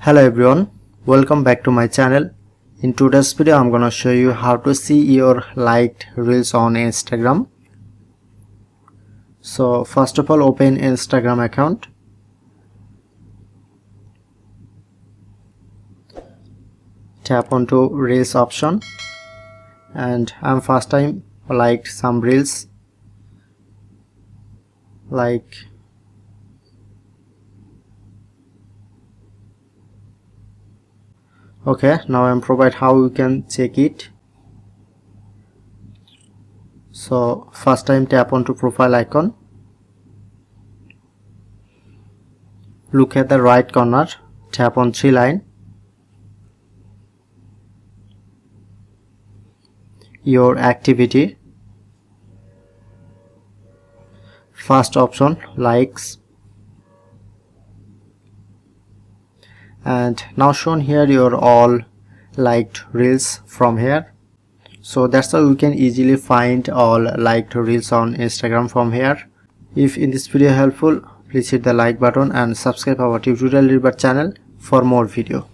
Hello everyone, welcome back to my channel. In today's video I'm gonna show you how to see your liked reels on Instagram. So first of all, open Instagram account. Tap onto reels option, and I'm first time liked some reels like okay. Now I'm provide how you can check it. So first time tap onto profile icon, look at the right corner, tap on three line, your activity, first option likes, and now shown here your all liked reels from here. So that's how you can easily find all liked reels on Instagram from here. If in this video helpful, please hit the like button and subscribe our tutorial Rebirth channel for more video.